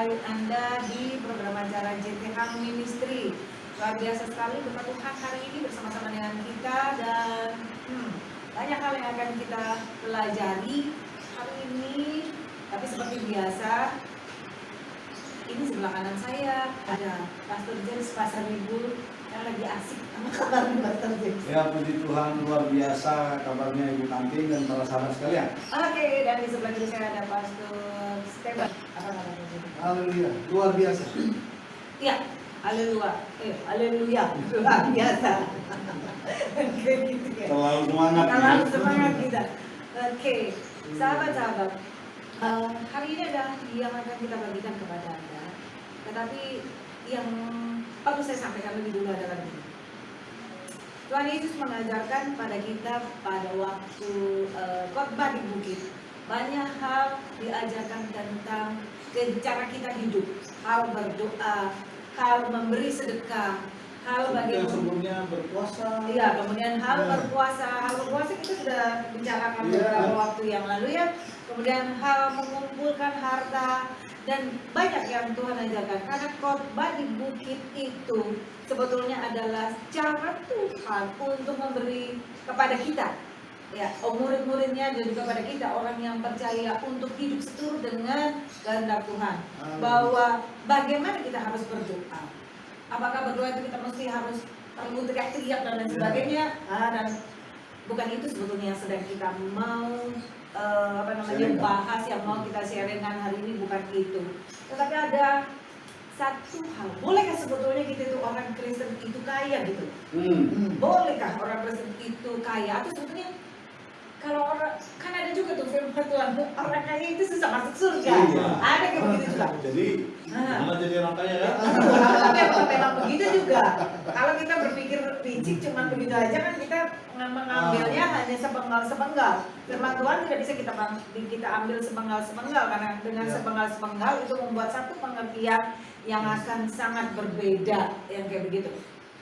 kembali Anda di program acara JT Hang Ministry. Luar biasa sekali Bapak Tuhan hari ini bersama-sama dengan kita dan banyak hal yang akan kita pelajari hari ini. Tapi seperti biasa, ini sebelah kanan saya ada Pastor James Pasar Minggu yang lagi asik sama kabarnya Pastor James. Ya, puji Tuhan, luar biasa kabarnya Ibu Kanting dan para sahabat sekalian. Oke, dan di sebelah kiri saya ada Pastor Stephen. Apa namanya? Haleluya, luar biasa. Iya, haleluya. Haleluya, luar biasa. Oke, gitu ya. Terlalu semangat. Terlalu semangat kita. Oke, sahabat-sahabat, hari ini ada yang akan kita bagikan kepada Anda. Tetapi yang perlu saya sampaikan lebih dulu adalah ini. Tuhan Yesus mengajarkan pada kita pada waktu khotbah di bukit. Banyak hal diajarkan tentang cara kita hidup, hal berdoa, hal memberi sedekah, hal bagaimana sebelumnya berpuasa. Iya, kemudian hal berpuasa kita sudah bicarakan beberapa waktu yang lalu ya. Kemudian hal mengumpulkan harta dan banyak yang Tuhan ajarkan. Karena khotbah di bukit itu sebetulnya adalah cara Tuhan untuk memberi kepada kita, ya, murid-muridnya dan juga kepada kita orang yang percaya untuk hidup seturut dengan kehendak Tuhan. Bahwa bagaimana kita harus berdoa. Apakah berdoa itu kita mesti harus perlu teriak-teriak dan lain sebagainya? Dan bukan itu sebetulnya yang sedang kita mau bahas, yang mau kita sharingkan hari ini, bukan itu. Tetapi ada satu hal, bolehkah sebetulnya kita itu orang Kristen itu kaya gitu? Bolehkah orang Kristen itu kaya? Atau sebetulnya kalau orang, kan ada juga tuh firman Tuhan, orang kaya itu susah masuk surga. Iya. Ada kayak begitu juga. Jadi, mana jadi orang kaya ya? Memang begitu juga. Kalau kita berpikir licik cuma begitu aja kan kita mengambilnya hanya sepenggal-sepenggal. Firman Tuhan tidak bisa kita ambil sepenggal-sepenggal karena dengan sepenggal-sepenggal itu membuat satu pengertian yang akan sangat berbeda yang kayak begitu.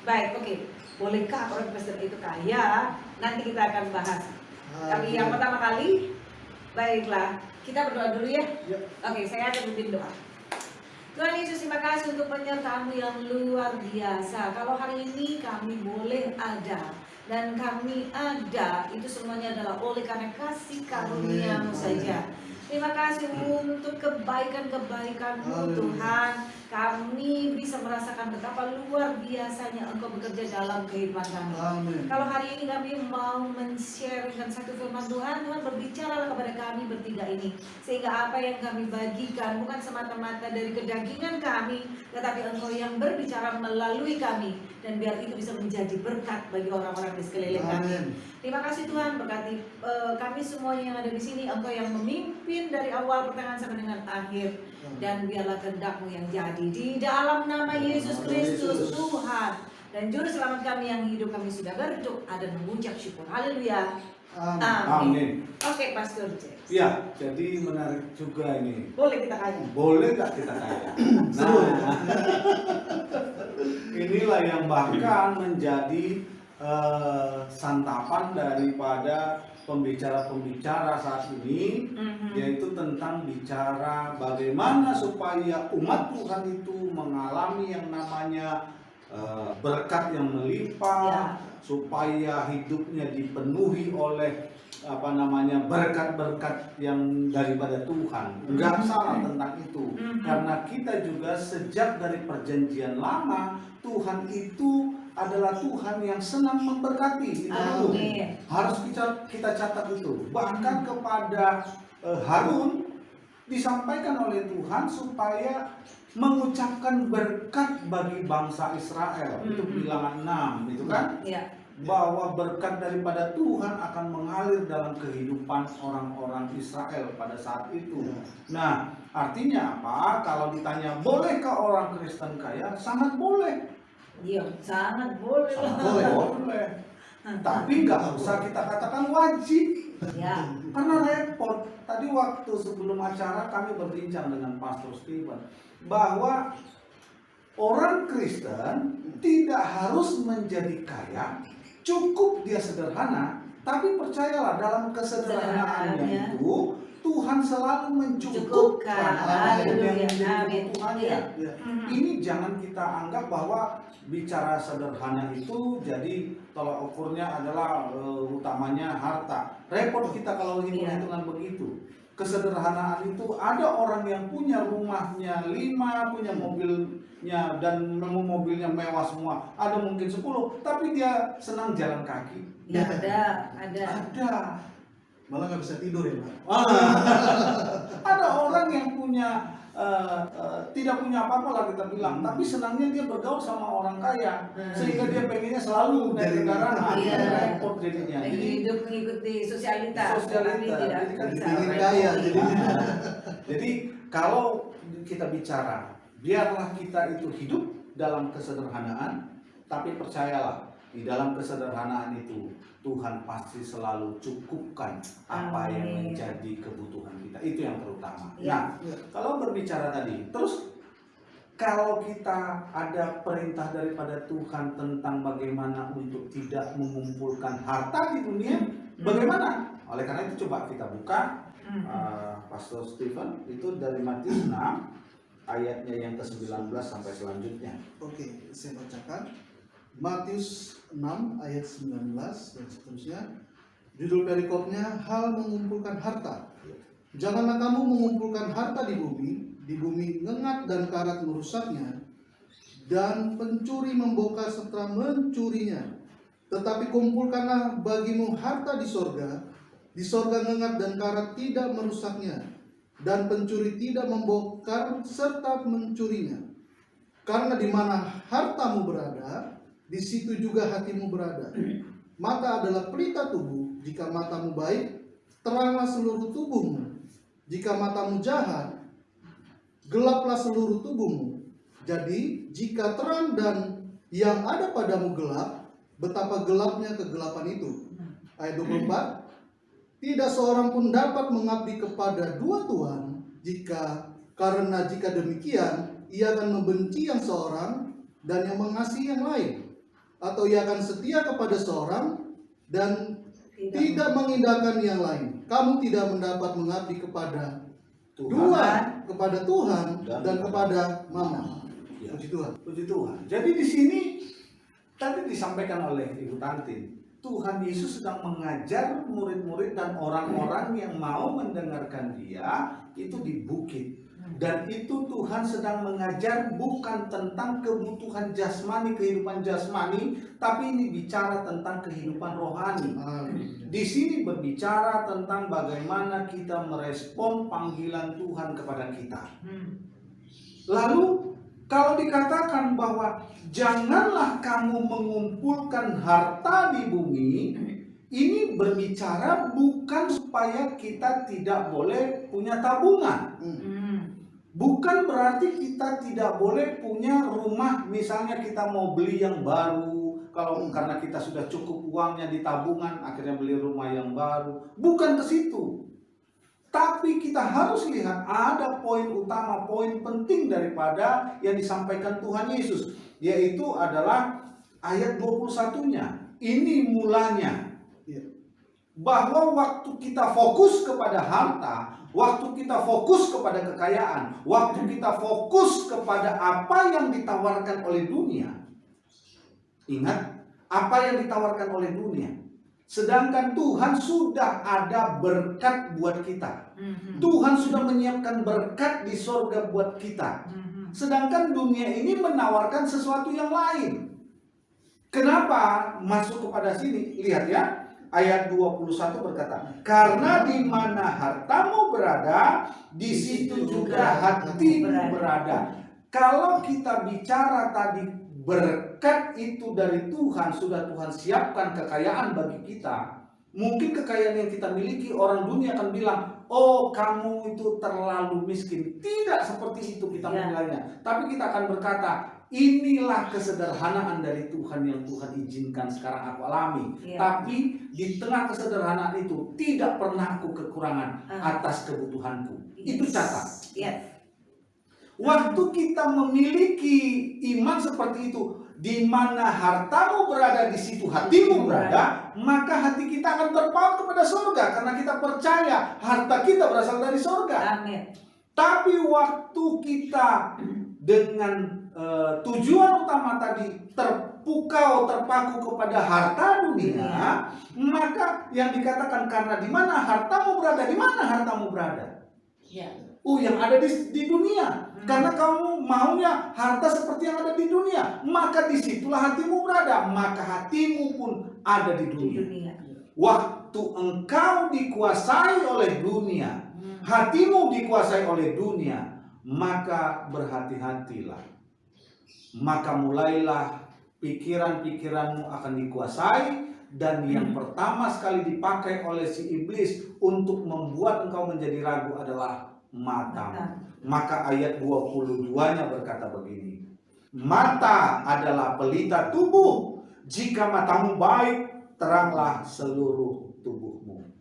Baik, oke. Bolehkah orang Kristen itu kaya? Nanti kita akan bahas. Tapi yang pertama kali, baiklah, kita berdoa dulu ya. Oke, saya akan pimpin doa. Tuhan Yesus, terima kasih untuk penyertaan-Mu yang luar biasa. Kalau hari ini kami boleh ada dan kami ada, itu semuanya adalah oleh karena kasih karunia-Mu saja. Terima kasih untuk kebaikan-kebaikan-Mu Tuhan. Kami bisa merasakan betapa luar biasanya Engkau bekerja dalam kehidupan kami. Kalau hari ini kami mau men-sharingkan satu firman Tuhan, Tuhan berbicaralah kepada kami bertiga ini. Sehingga apa yang kami bagikan bukan semata-mata dari kedagingan kami, tetapi Engkau yang berbicara melalui kami. Dan biar itu bisa menjadi berkat bagi orang-orang di sekeliling kami. Terima kasih Tuhan, berkati kami semuanya yang ada di sini. Engkau yang memimpin dari awal pertengahan sampai dengan akhir. Dan biarlah kehendak-Mu yang jadi di dalam nama Yesus Kristus Tuhan dan Juru Selamat kami yang hidup, kami sudah berdoa dan mengucap syukur. Haleluya. Amin. Oke, Pastor James. Ya, jadi menarik juga ini. Boleh kita kaya? Boleh nggak kita kaya? Nah, inilah yang bahkan menjadi santapan daripada pembicara-pembicara saat ini, yaitu tentang bicara bagaimana supaya umat Tuhan itu mengalami yang namanya berkat yang melimpah, supaya hidupnya dipenuhi oleh berkat-berkat yang daripada Tuhan. Enggak salah tentang itu, karena kita juga sejak dari perjanjian lama, Tuhan itu adalah Tuhan yang senang memberkati. Itu dulu harus kita catat itu. Bahkan kepada Harun disampaikan oleh Tuhan supaya mengucapkan berkat bagi bangsa Israel. Itu Bilangan 6, itu kan? Bahwa berkat daripada Tuhan akan mengalir dalam kehidupan orang-orang Israel pada saat itu. Nah, artinya apa? Kalau ditanya bolehkah orang Kristen kaya? Sangat boleh. Iya, sangat boleh. Boleh. Tapi nggak usah kita katakan wajib. Ya. Karena repot. Tadi waktu sebelum acara kami berbincang dengan Pastor Stephen bahwa orang Kristen tidak harus menjadi kaya, cukup dia sederhana, tapi percayalah dalam kesederhanaannya itu Tuhan selalu mencukupkan apa yang dia butuhkan. Iya. Ya. Ini jangan kita anggap bahwa bicara sederhana itu jadi tolak ukurnya adalah utamanya harta. Repot kita kalau hitung-hitungan begitu. Kesederhanaan itu ada orang yang punya rumahnya 5, punya mobilnya dan mobilnya mewah semua. Ada mungkin 10, tapi dia senang jalan kaki. Ya, ada. Ada. Malah nggak bisa tidur ya Pak. Ada orang yang punya tidak punya apa-apa lah kita bilang, tapi senangnya dia bergaul sama orang kaya, sehingga dia pengennya selalu naik kendaraan. Iya. Repot jadinya. Lagi hidup mengikuti sosialitas, tapi tidak Jadi kan bisa. Pengen kaya jadinya. Jadi kalau kita bicara, biarlah kita itu hidup dalam kesederhanaan, tapi percayalah di dalam kesederhanaan itu Tuhan pasti selalu cukupkan apa yang Amin. menjadi kebutuhan kita. Itu yang terutama. Ya. Nah, kalau berbicara tadi, terus kalau kita ada perintah daripada Tuhan tentang bagaimana untuk tidak mengumpulkan harta di dunia, bagaimana? Oleh karena itu coba kita buka Pastor Stephen itu dari Matius 6 ayatnya yang ke-19 sampai selanjutnya. Oke, saya bacakan. Matius 6 ayat 19 dan seterusnya. Judul perikopnya hal mengumpulkan harta. Janganlah kamu mengumpulkan harta di bumi ngengat dan karat merusaknya, dan pencuri membongkar serta mencurinya. Tetapi kumpulkanlah bagimu harta di sorga ngengat dan karat tidak merusaknya, dan pencuri tidak membongkar serta mencurinya. Karena di mana hartamu berada, di situ juga hatimu berada. Mata adalah pelita tubuh. Jika matamu baik, teranglah seluruh tubuhmu. Jika matamu jahat, gelaplah seluruh tubuhmu. Jadi, jika terang dan yang ada padamu gelap, betapa gelapnya kegelapan itu. Ayat 24. Tidak seorang pun dapat mengabdi kepada dua tuan, karena jika demikian, ia akan membenci yang seorang dan yang mengasihi yang lain. Atau ia akan setia kepada seorang dan tidak mengindahkan yang lain. Kamu tidak mendapat mengabdi kepada dua, kepada Tuhan dan kepada Mammon. Ya. Puji Tuhan. Puji Tuhan. Jadi di sini tadi disampaikan oleh Ibu Tantin, Tuhan Yesus sedang mengajar murid-murid dan orang-orang yang mau mendengarkan Dia itu di bukit. Dan itu Tuhan sedang mengajar bukan tentang kebutuhan jasmani, kehidupan jasmani, tapi ini bicara tentang kehidupan rohani. Di sini berbicara tentang bagaimana kita merespon panggilan Tuhan kepada kita. Lalu kalau dikatakan bahwa janganlah kamu mengumpulkan harta di bumi, ini berbicara bukan supaya kita tidak boleh punya tabungan. Bukan berarti kita tidak boleh punya rumah, misalnya kita mau beli yang baru, kalau karena kita sudah cukup uangnya di tabungan, akhirnya beli rumah yang baru. Bukan ke situ. Tapi kita harus lihat ada poin utama, poin penting daripada yang disampaikan Tuhan Yesus, yaitu adalah ayat 21-nya. Ini mulanya. Bahwa waktu kita fokus kepada harta, waktu kita fokus kepada kekayaan, waktu kita fokus kepada apa yang ditawarkan oleh dunia. Ingat, apa yang ditawarkan oleh dunia. Sedangkan Tuhan sudah ada berkat buat kita. Tuhan sudah menyiapkan berkat di sorga buat kita. Sedangkan dunia ini menawarkan sesuatu yang lain. Kenapa masuk kepada sini? Lihat ya. Ayat 21 berkata, karena di mana hartamu berada, di situ juga hatimu berada. Kalau kita bicara tadi berkat itu dari Tuhan, sudah Tuhan siapkan kekayaan bagi kita. Mungkin kekayaan yang kita miliki, orang dunia akan bilang, oh kamu itu terlalu miskin. Tidak seperti itu kita menilainya. Tapi kita akan berkata, inilah kesederhanaan dari Tuhan yang Tuhan izinkan sekarang aku alami. Tapi di tengah kesederhanaan itu tidak pernah aku kekurangan atas kebutuhanku. Itu catat. Waktu kita memiliki iman seperti itu, di mana hartamu berada di situ hatimu berada, maka hati kita akan terpaut kepada surga karena kita percaya harta kita berasal dari surga. Amin. Tapi waktu kita dengan tujuan utama tadi terpaku kepada harta dunia, maka yang dikatakan karena di mana hartamu berada, di mana hartamu berada? Ya. Yang ada di dunia. Karena kamu maunya harta seperti yang ada di dunia, maka disitulah hatimu berada. Maka hatimu pun ada di Di dunia. dunia. Waktu engkau dikuasai oleh dunia, hatimu dikuasai oleh dunia, maka berhati-hatilah. Maka mulailah pikiran-pikiranmu akan dikuasai, dan yang pertama sekali dipakai oleh si iblis untuk membuat engkau menjadi ragu adalah matamu. Maka ayat 22-nya berkata begini, mata adalah pelita tubuh, jika matamu baik, teranglah seluruh tubuhmu.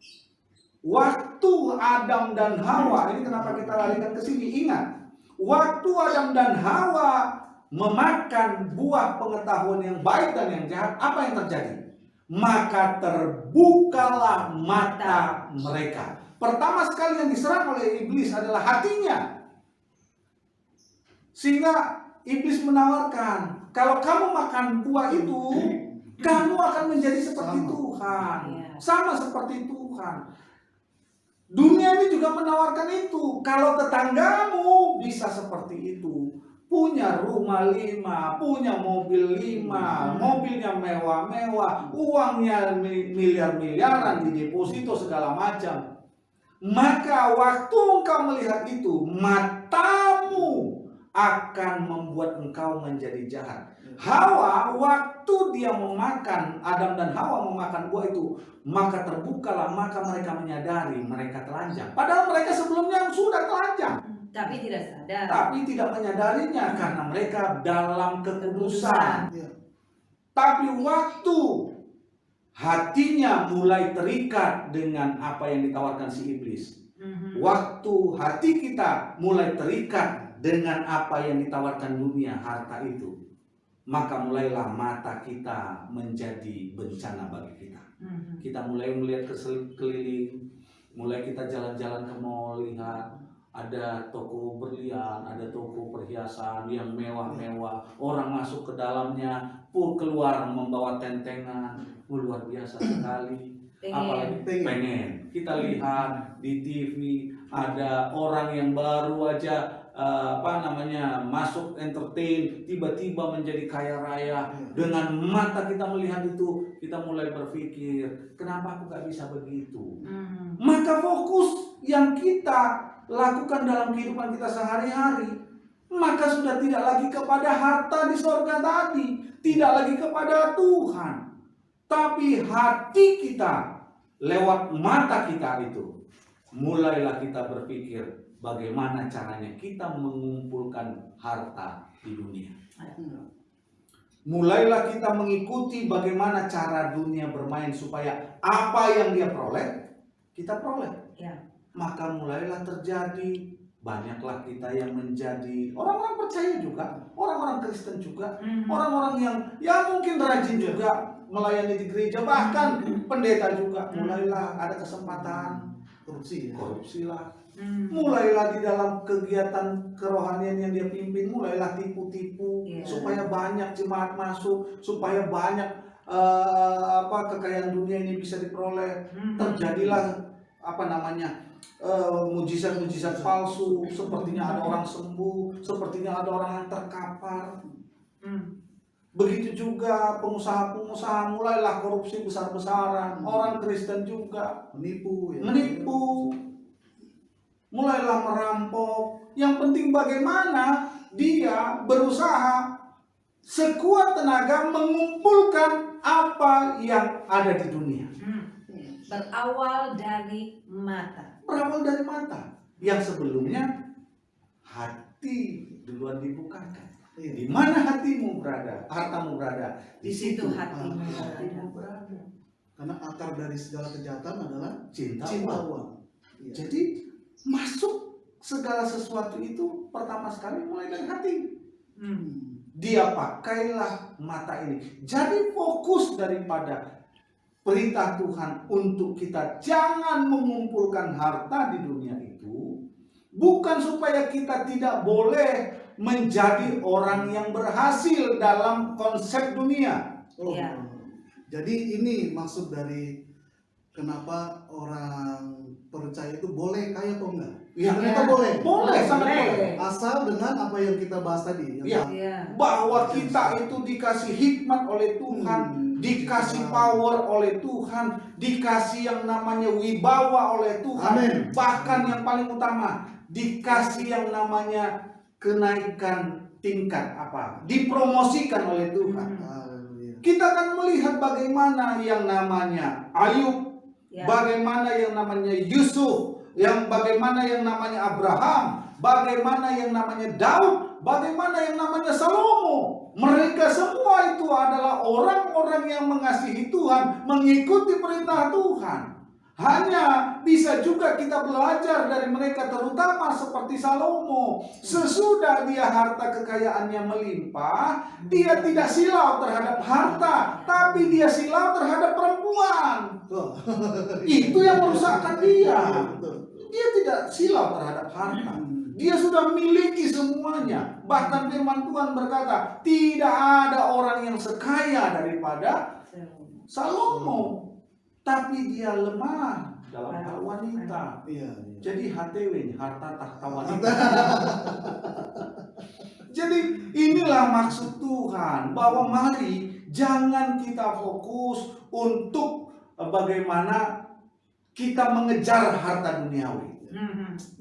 Waktu Adam dan Hawa, ini kenapa kita larikan ke sini, ingat, waktu Adam dan Hawa memakan buah pengetahuan yang baik dan yang jahat, apa yang terjadi? Maka terbukalah mata mereka. Pertama sekali yang diserang oleh iblis adalah hatinya. Sehingga iblis menawarkan, kalau kamu makan buah itu, kamu akan menjadi seperti Tuhan. Sama seperti Tuhan. Dunia ini juga menawarkan itu. Kalau tetanggamu bisa seperti itu, punya rumah 5, punya mobil 5, mobilnya mewah-mewah, uangnya miliar-miliaran di deposito segala macam, maka waktu engkau melihat itu, matamu akan membuat engkau menjadi jahat. Hawa, waktu dia memakan, Adam dan Hawa memakan buah itu, maka terbukalah, maka mereka menyadari mereka telanjang. Padahal mereka sebelumnya sudah telanjang, tapi tidak sadar. tapi tidak menyadarinya karena mereka dalam kekudusan. Tapi waktu hatinya mulai terikat dengan apa yang ditawarkan si iblis, waktu hati kita mulai terikat dengan apa yang ditawarkan dunia, harta itu, maka mulailah mata kita menjadi bencana bagi kita. Kita mulai melihat keliling, mulai kita jalan-jalan ke mall, lihat ada toko berlian, ada toko perhiasan yang mewah-mewah, orang masuk ke dalamnya pun keluar membawa tentengan, luar biasa sekali. Apalagi pengen. Kita lihat di TV ada orang yang baru aja masuk entertain, tiba-tiba menjadi kaya raya. Dengan mata kita melihat itu, kita mulai berpikir, kenapa aku gak bisa begitu? Maka fokus yang kita lakukan dalam kehidupan kita sehari-hari, maka sudah tidak lagi kepada harta di sorga tadi, tidak lagi kepada Tuhan, tapi hati kita lewat mata kita itu, mulailah kita berpikir bagaimana caranya kita mengumpulkan harta di dunia. Mulailah kita mengikuti bagaimana cara dunia bermain supaya apa yang dia peroleh, kita peroleh. Maka mulailah terjadi, banyaklah kita yang menjadi orang-orang percaya juga, orang-orang Kristen juga, orang-orang yang ya mungkin rajin juga melayani di gereja, bahkan pendeta juga. Mulailah ada kesempatan korupsi lah. Mulailah di dalam kegiatan kerohanian yang dia pimpin, mulailah tipu-tipu supaya banyak jemaat masuk, supaya banyak kekayaan dunia ini bisa diperoleh. Terjadilah mujizat-mujizat palsu, sepertinya ada orang sembuh, sepertinya ada orang yang terkapar. Begitu juga pengusaha-pengusaha mulailah korupsi besar-besaran, orang Kristen juga menipu, mulailah merampok. Yang penting bagaimana dia berusaha sekuat tenaga mengumpulkan apa yang ada di dunia. Berawal dari mata. Yang sebelumnya hati duluan dibukakan. Di mana hatimu berada, hartamu berada, di situ hatimu berada. Karena akar dari segala kejahatan adalah cinta uang. Jadi masuk segala sesuatu itu pertama sekali mulai dari hati. Dia pakailah mata ini. Jadi fokus daripada perintah Tuhan untuk kita jangan mengumpulkan harta di dunia itu bukan supaya kita tidak boleh menjadi orang yang berhasil dalam konsep dunia. Oh, Iya. Jadi ini maksud dari kenapa orang percaya itu boleh kaya atau enggak? Iya. Ternyata Iya. boleh. Boleh, sangat boleh. Asal dengan apa yang kita bahas tadi. Iya. Iya. Bahwa kita itu dikasih hikmat oleh Tuhan, dikasih power oleh Tuhan, dikasih yang namanya wibawa oleh Tuhan. Amin. Bahkan yang paling utama, dikasih yang namanya kenaikan tingkat apa? Dipromosikan oleh Tuhan. Haleluya. Kita akan melihat bagaimana yang namanya Ayub, Ya. bagaimana yang namanya Yusuf, bagaimana yang namanya Abraham, bagaimana yang namanya Daud, bagaimana yang namanya Salomo. Mereka semua itu adalah orang-orang yang mengasihi Tuhan, mengikuti perintah Tuhan. Hanya bisa juga kita belajar dari mereka, terutama seperti Salomo. Sesudah dia harta kekayaannya melimpah, dia tidak silau terhadap harta, tapi dia silau terhadap perempuan. Tuh. Itu yang merusakkan dia. Betul. Dia tidak silau terhadap harta. Dia sudah memiliki semuanya. Bahkan firman Tuhan berkata, tidak ada orang yang sekaya daripada Salomo. Tapi dia lemah dalam hal wanita. Iya. Jadi HTW, harta tahta wanita. Jadi inilah maksud Tuhan, bahwa mari jangan kita fokus untuk bagaimana kita mengejar harta duniawi.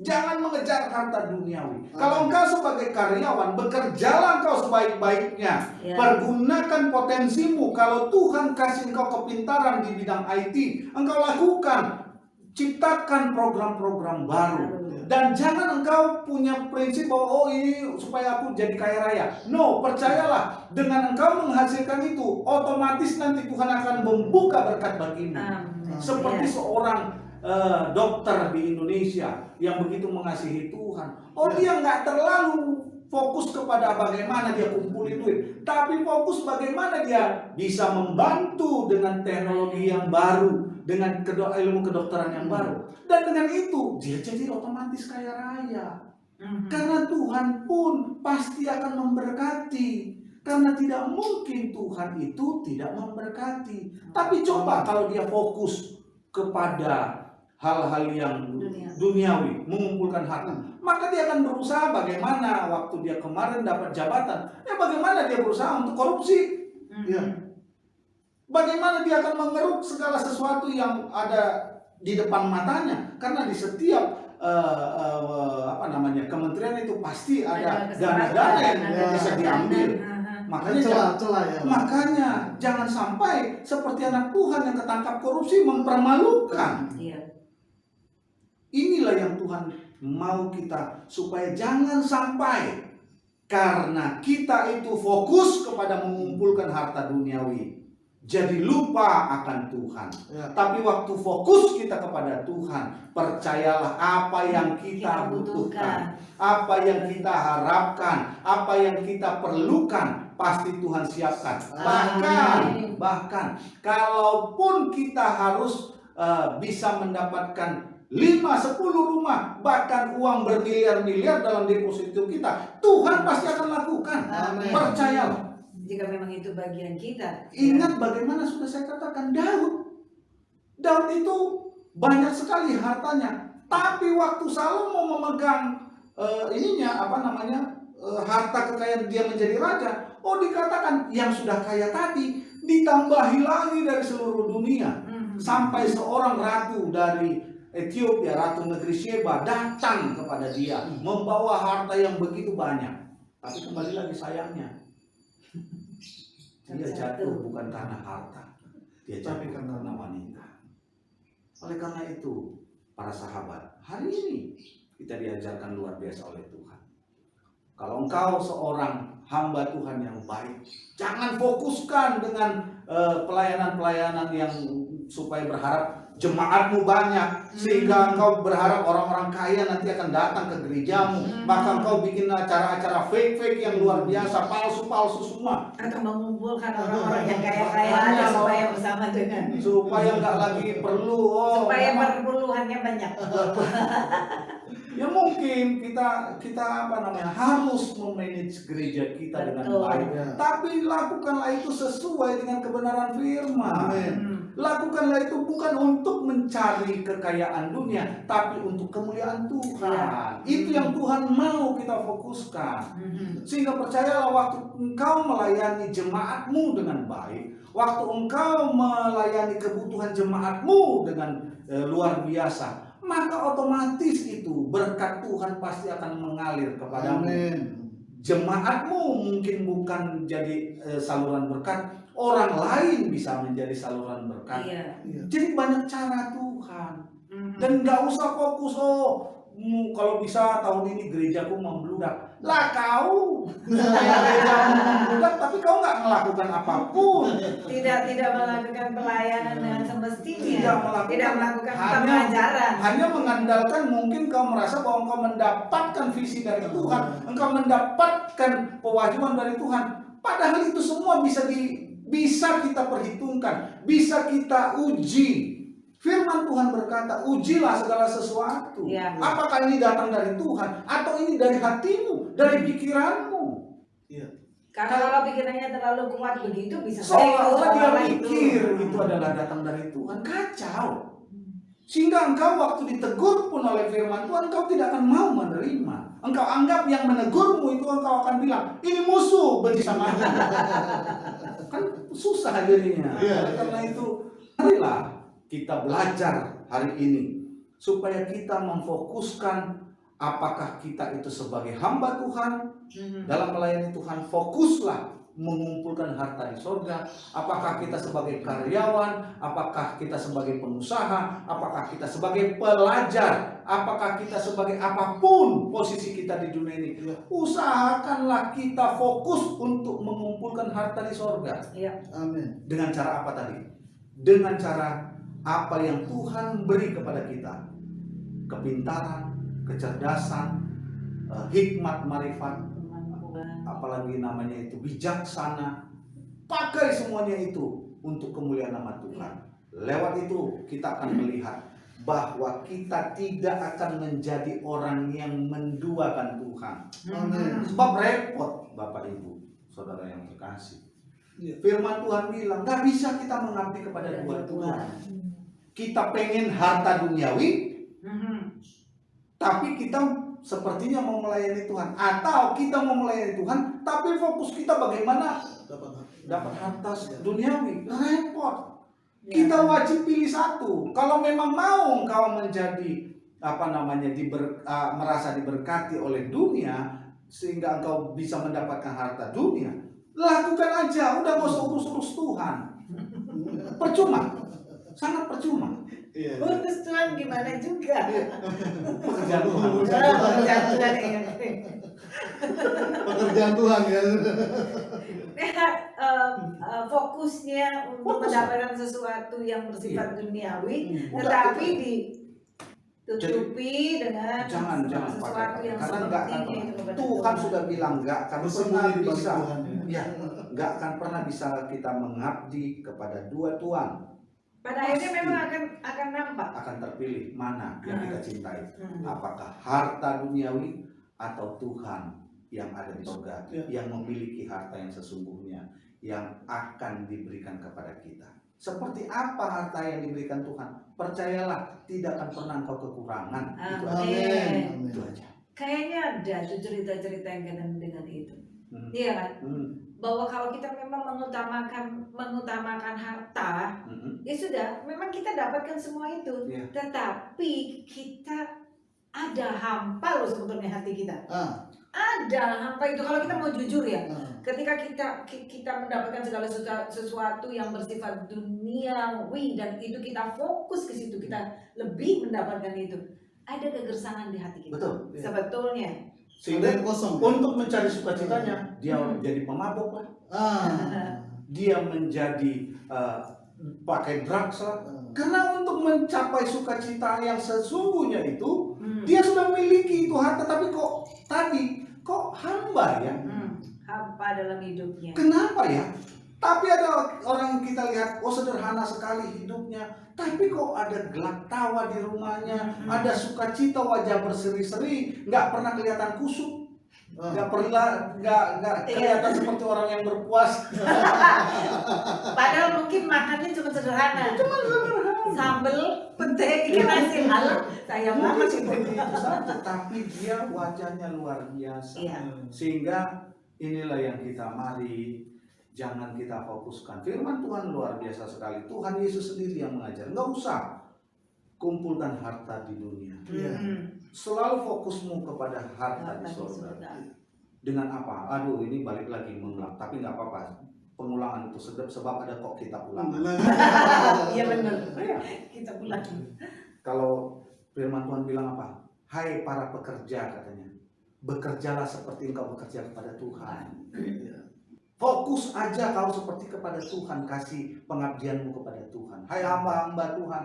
Jangan mengejar harta duniawi. Kalau engkau sebagai karyawan, bekerjalah engkau sebaik-baiknya. Ya. Pergunakan potensimu. Kalau Tuhan kasih engkau kepintaran di bidang IT, engkau lakukan. Ciptakan program-program baru. Dan jangan engkau punya prinsip bahwa oh ini supaya aku jadi kaya raya. No, percayalah, dengan engkau menghasilkan itu, otomatis nanti Tuhan akan membuka berkat bagimu. Seperti seorang dokter di Indonesia yang begitu mengasihi Tuhan. Oh, dia nggak terlalu fokus kepada bagaimana dia kumpulin duit, tapi fokus bagaimana dia bisa membantu dengan teknologi yang baru, dengan ilmu kedokteran yang baru. Dan dengan itu dia jadi otomatis kaya raya. Karena Tuhan pun pasti akan memberkati. Karena tidak mungkin Tuhan itu tidak memberkati. Tapi coba kalau dia fokus kepada hal-hal yang duniawi, mengumpulkan harta, maka dia akan berusaha bagaimana waktu dia kemarin dapat jabatan, bagaimana dia berusaha untuk korupsi, bagaimana dia akan mengeruk segala sesuatu yang ada di depan matanya, karena di setiap kementerian itu pasti ada dana-dana yang bisa diambil. Makanya jangan sampai seperti anak Tuhan yang ketangkap korupsi, mempermalukan. Inilah yang Tuhan mau kita, supaya jangan sampai karena kita itu fokus kepada mengumpulkan harta duniawi, jadi lupa akan Tuhan. Tapi waktu fokus kita kepada Tuhan, percayalah apa yang kita butuhkan, apa yang kita harapkan, apa yang kita perlukan, pasti Tuhan siapkan. Bahkan kalaupun kita harus bisa mendapatkan 5-10 rumah, bahkan uang bermiliar-miliar dalam deposito kita, Tuhan pasti akan lakukan. Percayalah. Jika memang itu bagian kita. Ingat bagaimana sudah saya katakan, Daud itu banyak sekali hartanya, tapi waktu Salomo memegang harta kekayaan dia menjadi raja, dikatakan yang sudah kaya tadi ditambahi lagi dari seluruh dunia. Sampai seorang ratu dari Ethiopia, ratu negeri Sheba, datang kepada dia membawa harta yang begitu banyak. Tapi kembali lagi sayangnya, dia jatuh bukan karena harta, dia jatuh karena wanita. Oleh karena itu, para sahabat, hari ini kita diajarkan luar biasa oleh Tuhan. Kalau engkau seorang hamba Tuhan yang baik, jangan fokuskan dengan pelayanan-pelayanan yang supaya berharap jemaatmu banyak, sehingga engkau berharap orang-orang kaya nanti akan datang ke gerejamu. Maka engkau bikin acara-acara fake-fake yang luar biasa, palsu-palsu semua. Atau mengumpulkan orang-orang yang kaya-kaya aja supaya bersama dengan, supaya nggak lagi perlu supaya perpuluhannya banyak. Ya mungkin kita apa namanya harus memanage gereja kita dengan Betul. baik, Ya. tapi lakukanlah itu sesuai dengan kebenaran firman. Amin. Lakukanlah itu bukan untuk mencari kekayaan dunia, tapi untuk kemuliaan Tuhan. Itu yang Tuhan mau kita fokuskan. Sehingga percayalah, waktu engkau melayani jemaatmu dengan baik, waktu engkau melayani kebutuhan jemaatmu dengan luar biasa, maka otomatis itu berkat Tuhan pasti akan mengalir kepadamu. Amin. Jemaatmu mungkin bukan jadi saluran berkat, orang lain bisa menjadi saluran berkat. Iya. Jadi banyak cara Tuhan. Mhm. Dan nggak usah fokus, kalau bisa tahun ini gerejaku membludak. Lah kau gerejamu membludak, tapi kau nggak melakukan apapun. Tidak melakukan pelayanan dengan semestinya. Tidak melakukan hanya- pengajaran. Hanya mengandalkan mungkin kau merasa bahwa engkau mendapatkan visi dari Tuhan, engkau mendapatkan pewahyuan dari Tuhan. Padahal itu semua bisa kita perhitungkan, bisa kita uji. Firman Tuhan berkata, ujilah segala sesuatu. Ya. Apakah ini datang dari Tuhan atau ini dari hatimu, dari pikiranmu? Karena kalau pikirannya terlalu kuat begitu bisa Seolah-olah dia seolah pikir itu adalah datang dari Tuhan. Kacau. Sehingga engkau waktu ditegur pun oleh firman Tuhan, engkau tidak akan mau menerima. Engkau anggap yang menegurmu itu, engkau akan bilang, ini musuh, benci sama aku. Kan susah jadinya. Karena itu, marilah kita belajar hari ini supaya kita memfokuskan apakah kita itu sebagai hamba Tuhan dalam melayani Tuhan. Fokuslah mengumpulkan harta di sorga. Apakah kita sebagai karyawan, apakah kita sebagai pengusaha, apakah kita sebagai pelajar, apakah kita sebagai apapun posisi kita di dunia ini, usahakanlah kita fokus untuk mengumpulkan harta di sorga. Iya. Amin. Dengan cara apa tadi? Dengan cara apa yang Tuhan beri kepada kita. Kepintaran, kecerdasan, hikmat, marifat, apalagi namanya itu bijaksana. Pakai semuanya itu untuk kemuliaan nama Tuhan. Lewat itu kita akan melihat bahwa kita tidak akan menjadi orang yang menduakan Tuhan. Amin. Sebab repot, Bapak Ibu, saudara yang terkasih. Firman Tuhan bilang, gak bisa kita mengabdi kepada dua Tuhan. Kita pengen harta duniawi, tapi kita sepertinya mau melayani Tuhan. Atau kita mau melayani Tuhan, tapi fokus kita bagaimana dapat harta duniawi. Repot. Kita wajib pilih satu. Kalau memang mau engkau menjadi merasa diberkati oleh dunia, sehingga engkau bisa mendapatkan harta dunia, lakukan aja. Udah gak usah urus-urus Tuhan. Percuma. Sangat percuma. Urus Tuhan gimana juga. Pekerjaan Tuhan. Pekerjaan Tuhan ya. Pekerjaan Tuhan ya. Fokusnya untuk mendapatkan sesuatu yang bersifat duniawi, tetapi ditutupi dengan Jangan sesuatu pakai. yang Karena nggak akan sepertinya itu kepada Tuhan sudah bilang nggak akan pernah Bersembunyi di balik bisa. Tuhan, Ya, nggak akan pernah bisa kita mengabdi kepada dua Tuhan. pada akhirnya memang akan nampak. Akan terpilih mana yang kita cintai. Hmm. Apakah harta duniawi atau Tuhan yang ada di surga, Ya. yang memiliki harta yang sesungguhnya, yang akan diberikan kepada kita. Seperti apa harta yang diberikan Tuhan? Percayalah, tidak akan pernah engkau kekurangan. Itu aja. Amin. Itu aja. Kayaknya ada tuh cerita-cerita yang kaitan dengan itu. Hmm. Iya kan? Hmm. Bahwa kalau kita memang mengutamakan harta, ya sudah, memang kita dapatkan semua itu. Iya. Tetapi kita ada hampa loh sebetulnya hati kita. Ada hampa itu kalau kita mau jujur ya. Ketika kita mendapatkan segala sesuatu yang bersifat duniawi dan itu kita fokus ke situ, kita lebih mendapatkan itu. Ada kegersangan di hati kita. Betul. Sebetulnya. Sehingga Ada yang kosong. untuk mencari sukacitanya, dia jadi pemabuk lah. Dia menjadi pakai drugs lah. Karena untuk mencapai sukacita yang sesungguhnya itu, dia sudah memiliki itu harta, tapi kok hamba ya? Hampa dalam hidupnya. Kenapa ya? Tapi ada orang yang kita lihat, oh sederhana sekali hidupnya, tapi kok ada gelak tawa di rumahnya, ada sukacita, wajah berseri-seri, nggak pernah kelihatan kusut, nggak kelihatan seperti orang yang berpuas. Padahal mungkin makannya cuma sederhana. Sambel, pete, ikan asin. Halo, saya banget sih. Seperti itu saja, tapi dia wajahnya luar biasa. Iya. Sehingga inilah yang kita mari, jangan kita fokuskan. Firman Tuhan luar biasa sekali. Tuhan Yesus sendiri yang mengajar. Nggak usah kumpulkan harta di dunia. Selalu fokusmu kepada harta di surga. Dengan apa? Aduh, ini balik lagi mengulang. Tapi nggak apa-apa. Pengulangan itu sedap sebab ada kok kita ulang. Iya benar. Iya. Kita pulang. Kalau firman Tuhan bilang apa? Hai para pekerja, katanya, bekerjalah seperti engkau bekerja kepada Tuhan. Fokus aja kau seperti kepada Tuhan, kasih pengabdianmu kepada Tuhan. Hai hamba-hamba Tuhan,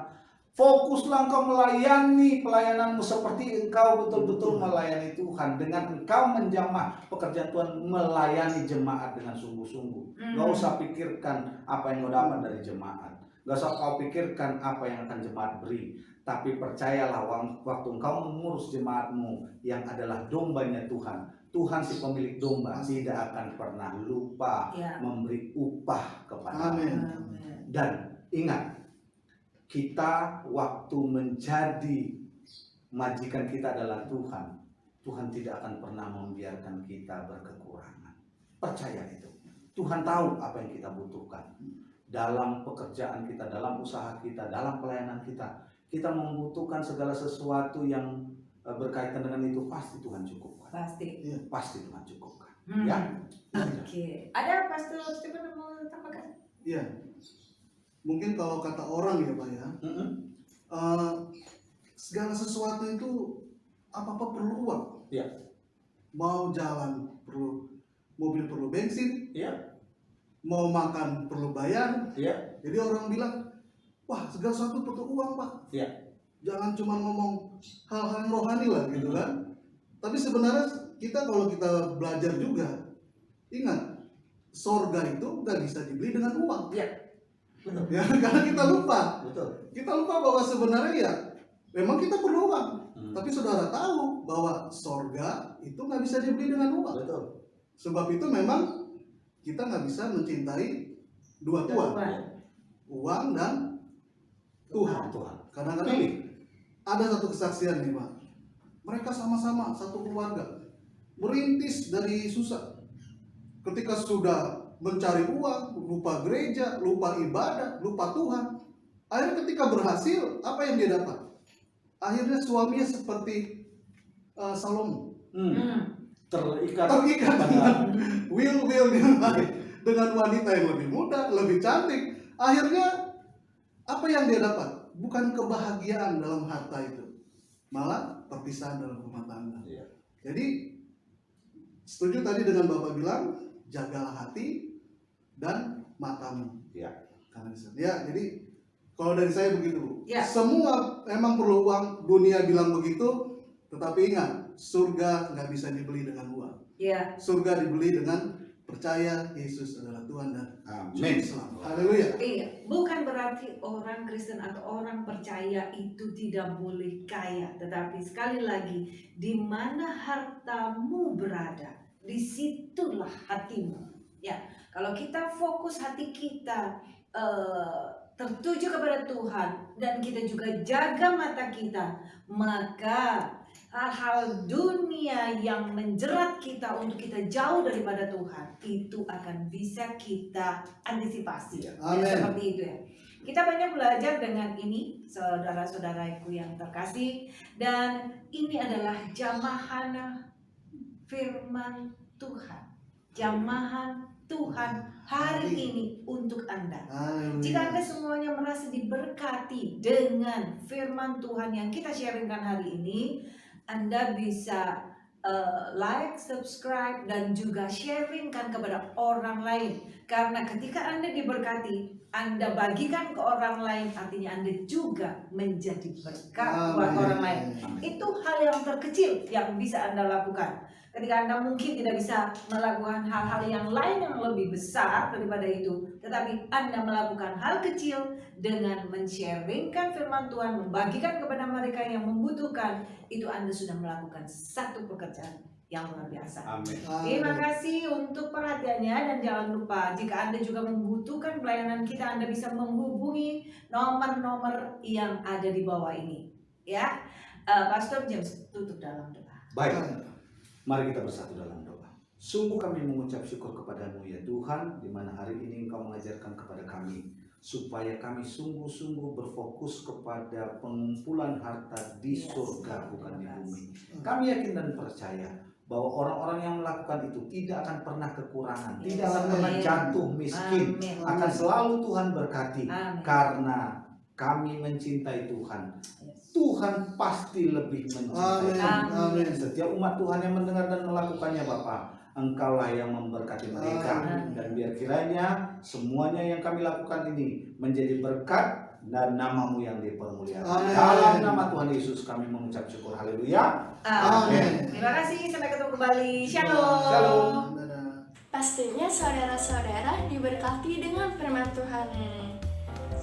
fokuslah engkau melayani pelayananmu seperti engkau betul-betul melayani Tuhan. Dengan engkau menjamah pekerjaan Tuhan, melayani jemaat dengan sungguh-sungguh. Gak usah pikirkan apa yang kau dapat dari jemaat. Gak usah kau pikirkan apa yang akan jemaat beri. Tapi percayalah waktu engkau mengurus jemaatmu yang adalah dombanya Tuhan, Tuhan si pemilik domba tidak akan pernah lupa memberi upah kepada. Dan ingat, kita waktu menjadi majikan kita adalah Tuhan. Tuhan tidak akan pernah membiarkan kita berkekurangan. Percaya itu. Tuhan tahu apa yang kita butuhkan. Dalam pekerjaan kita, dalam usaha kita, dalam pelayanan kita. Kita membutuhkan segala sesuatu yang berkaitan dengan itu, pasti Tuhan cukupkan. Pasti. Pasti Tuhan cukupkan. Ya. Oke. Ada Pastor Stephen mau tambahkan? Iya. Mungkin kalau kata orang ya Pak ya, segala sesuatu itu apa-apa perlu uang. Iya. Mau jalan perlu, mobil perlu bensin. Iya. Mau makan perlu bayar. Iya. Jadi orang bilang, wah segala sesuatu perlu uang Pak. Iya. Jangan cuma ngomong hal-hal yang rohani lah gitu kan. Tapi sebenarnya kita kalau kita belajar juga, ingat, sorga itu gak bisa dibeli dengan uang. Iya. Betul. Ya, karena kita lupa. Betul. Kita lupa bahwa sebenarnya ya memang kita perlu uang. Tapi saudara tahu bahwa sorga itu nggak bisa dibeli dengan uang. Betul. Sebab itu memang kita nggak bisa mencintai dua Tuhan, uang dan Tuhan. Kadang-kadang ada satu kesaksian nih Pak. Mereka sama-sama satu keluarga merintis dari susah. Ketika sudah mencari uang, lupa gereja, lupa ibadah, lupa Tuhan. Akhirnya ketika berhasil, apa yang dia dapat? Akhirnya suaminya seperti Salomo. Terikat dengan will dengan wanita yang lebih muda, lebih cantik. Akhirnya apa yang dia dapat? Bukan kebahagiaan dalam harta itu, malah perpisahan dalam rumah tangga. Jadi setuju tadi dengan Bapak bilang, jagalah hati dan matamu. Jadi kalau dari saya begitu. Semua memang perlu uang. Dunia bilang begitu, tetapi ingat, surga nggak bisa dibeli dengan uang. Surga dibeli dengan percaya Yesus adalah Tuhan dan Amin. Haleluya. Iya, bukan berarti orang Kristen atau orang percaya itu tidak boleh kaya, tetapi sekali lagi, di mana hartamu berada, disitulah hatimu. Ya, kalau kita fokus hati kita tertuju kepada Tuhan dan kita juga jaga mata kita, maka hal-hal dunia yang menjerat kita untuk kita jauh daripada Tuhan itu akan bisa kita antisipasi. Amin. Seperti itu ya. Kita banyak belajar dengan ini, saudara-saudaraku yang terkasih, dan ini adalah jamahan firman Tuhan. Jamahan Tuhan hari ini untuk Anda. Jika Anda semuanya merasa diberkati dengan firman Tuhan yang kita sharingkan hari ini, Anda bisa like, subscribe, dan juga sharingkan kepada orang lain. Karena ketika Anda diberkati, Anda bagikan ke orang lain, artinya Anda juga menjadi berkat buat orang lain. Itu hal yang terkecil yang bisa Anda lakukan. ketika Anda mungkin tidak bisa melakukan hal-hal yang lain yang lebih besar daripada itu, tetapi Anda melakukan hal kecil dengan men-sharingkan firman Tuhan, membagikan kepada mereka yang membutuhkan, itu Anda sudah melakukan satu pekerjaan yang luar biasa. Amin. Terima kasih untuk perhatiannya, dan jangan lupa jika Anda juga membutuhkan pelayanan kita, Anda bisa menghubungi nomor-nomor yang ada di bawah ini. Ya, Pastor James tutup dalam doa. Baik, mari kita bersatu dalam doa. Sungguh kami mengucap syukur kepadamu ya Tuhan, di mana hari ini Engkau mengajarkan kepada kami supaya kami sungguh-sungguh berfokus kepada pengumpulan harta di surga, bukan di bumi. Kami yakin dan percaya bahwa orang-orang yang melakukan itu tidak akan pernah kekurangan, tidak akan pernah jatuh miskin, akan selalu Tuhan berkati. Karena kami mencintai Tuhan, Tuhan pasti lebih mencintai kami. Setiap umat Tuhan yang mendengar dan melakukannya, Bapa, Engkaulah yang memberkati mereka. Dan biar kiranya semuanya yang kami lakukan ini menjadi berkat dan namamu yang dipermuliakan. Dalam nama Tuhan Yesus kami mengucap syukur. Haleluya. Amin. Terima kasih, sampai ketemu kembali. Shalom. Shalom. Pastinya saudara-saudara diberkati dengan firman Tuhan ini.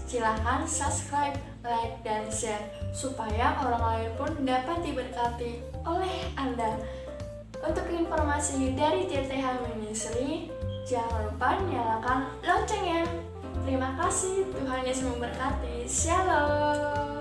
Silahkan subscribe, like, dan share supaya orang lain pun dapat diberkati oleh Anda. Untuk informasi dari TTH Ministry, jangan lupa nyalakan loncengnya. Terima kasih, Tuhan Yesus memberkati. Shalom.